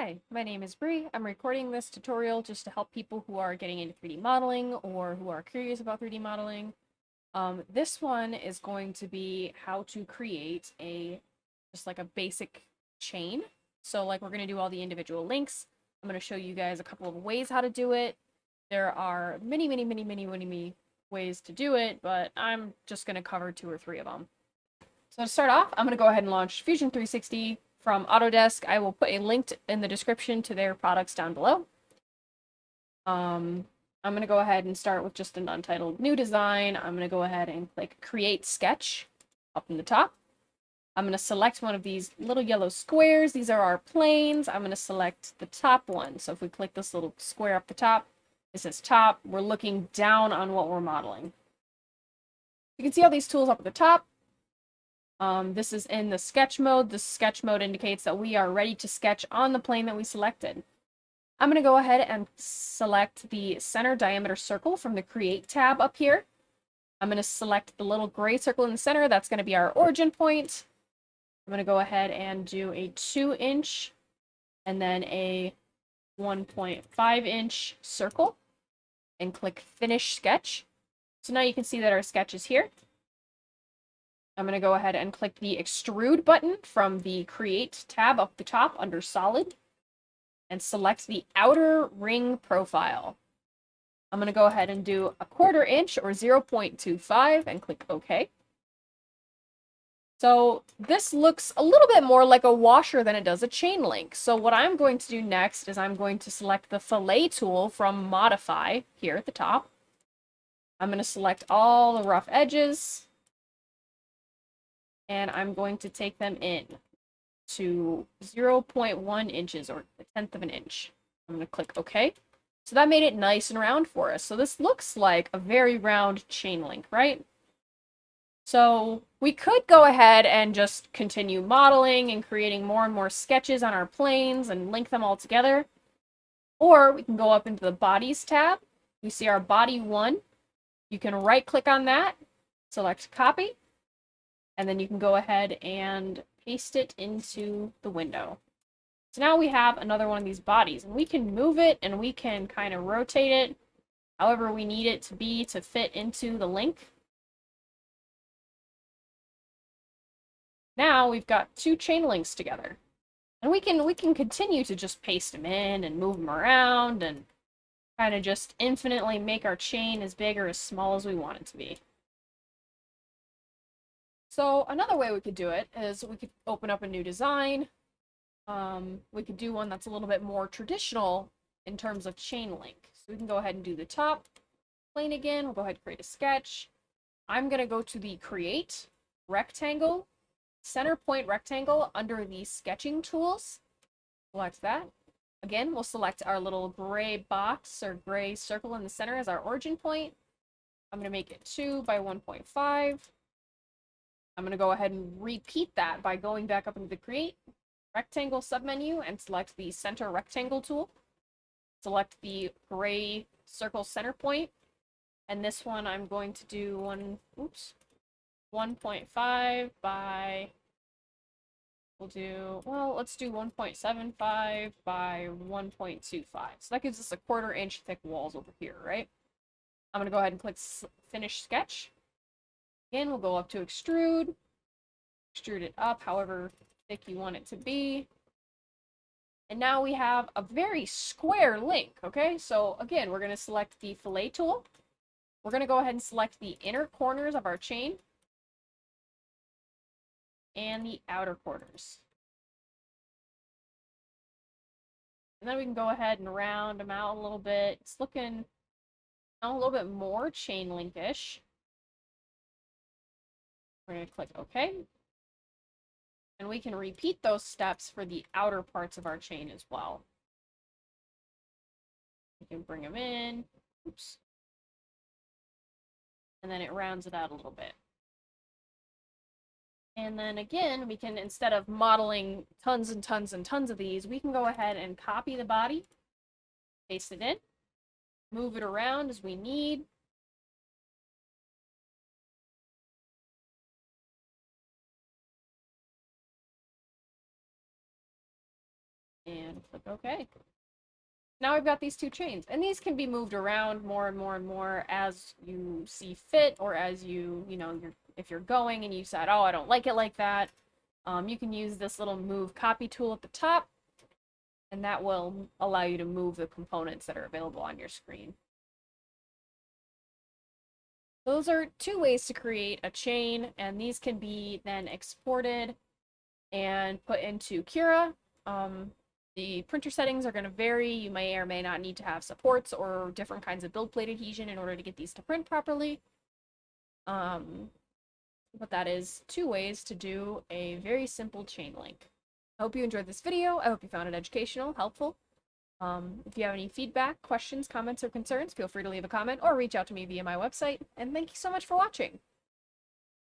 Hi, my name is Bree. I'm recording this tutorial just to help people who are getting into 3D modeling or who are curious about 3D modeling. This one is going to be how to create just like a basic chain. So like we're going to do all the individual links. I'm going to show you guys a couple of ways how to do it. There are many ways to do it, but I'm just going to cover 2 or 3 of them. So to start off, I'm going to go ahead and launch Fusion 360 from Autodesk. I will put a link in the description to their products down below. I'm going to go ahead and start with just an untitled new design. I'm going to go ahead and click Create Sketch up in the top. I'm going to select one of these little yellow squares. These are our planes. I'm going to select the top one. So if we click this little square up the top, it says top. We're looking down on what we're modeling. You can see all these tools up at the top. This is in the sketch mode. The sketch mode indicates that we are ready to sketch on the plane that we selected. I'm going to go ahead and select the center diameter circle from the Create tab up here. I'm going to select the little gray circle in the center. That's going to be our origin point. I'm going to go ahead and do a 2-inch and then a 1.5-inch circle and click Finish Sketch. So now you can see that our sketch is here. I'm going to go ahead and click the Extrude button from the Create tab up the top under Solid and select the outer ring profile. I'm going to go ahead and do a 1/4 inch or 0.25 and click OK. So this looks a little bit more like a washer than it does a chain link. So what I'm going to do next is I'm going to select the Fillet tool from Modify here at the top. I'm going to select all the rough edges, and I'm going to take them in to 0.1 inches or 1/10 of an inch. I'm going to click OK. So that made it nice and round for us. So this looks like a very round chain link, right? So we could go ahead and just continue modeling and creating more and more sketches on our planes and link them all together. Or we can go up into the Bodies tab. We see our Body 1. You can right-click on that, select Copy, and then you can go ahead and paste it into the window. So now we have another one of these bodies, and we can move it and we can kind of rotate it however we need it to be to fit into the link. Now we've got 2 chain links together. And we can continue to just paste them in and move them around and kind of just infinitely make our chain as big or as small as we want it to be. So another way we could do it is we could open up a new design. We could do one that's a little bit more traditional in terms of chain link. So we can go ahead and do the top plane again. We'll go ahead and create a sketch. I'm going to go to the Create Rectangle, Center Point Rectangle under the Sketching Tools. Select that. Again, we'll select our little gray box or gray circle in the center as our origin point. I'm going to make it 2 by 1.5. I'm going to go ahead and repeat that by going back up into the Create Rectangle submenu and select the Center Rectangle tool. Select the gray circle center point. And this one I'm going to do 1.5 by, let's do 1.75 by 1.25. So that gives us a 1/4 inch thick walls over here, right? I'm going to go ahead and click Finish Sketch. Again, we'll go up to Extrude it up however thick you want it to be. And now we have a very square link, okay? So again, we're going to select the Fillet tool. We're going to go ahead and select the inner corners of our chain and the outer corners. And then we can go ahead and round them out a little bit. It's looking a little bit more chain linkish. We're going to click OK. And we can repeat those steps for the outer parts of our chain as well. We can bring them in. Oops. And then it rounds it out a little bit. And then again, we can, instead of modeling tons and tons and tons of these, we can go ahead and copy the body, paste it in, move it around as we need. and click OK. Now we've got these two chains, and these can be moved around more and more and more as you see fit, or as if you're going and you said, oh, I don't like it like that, you can use this little move copy tool at the top, and that will allow you to move the components that are available on your screen. Those are two ways to create a chain, and these can be then exported and put into Cura. The printer settings are going to vary. You may or may not need to have supports or different kinds of build plate adhesion in order to get these to print properly. But that is two ways to do a very simple chain link. I hope you enjoyed this video. I hope you found it educational, helpful. If you have any feedback, questions, comments, or concerns, feel free to leave a comment or reach out to me via my website. And thank you so much for watching.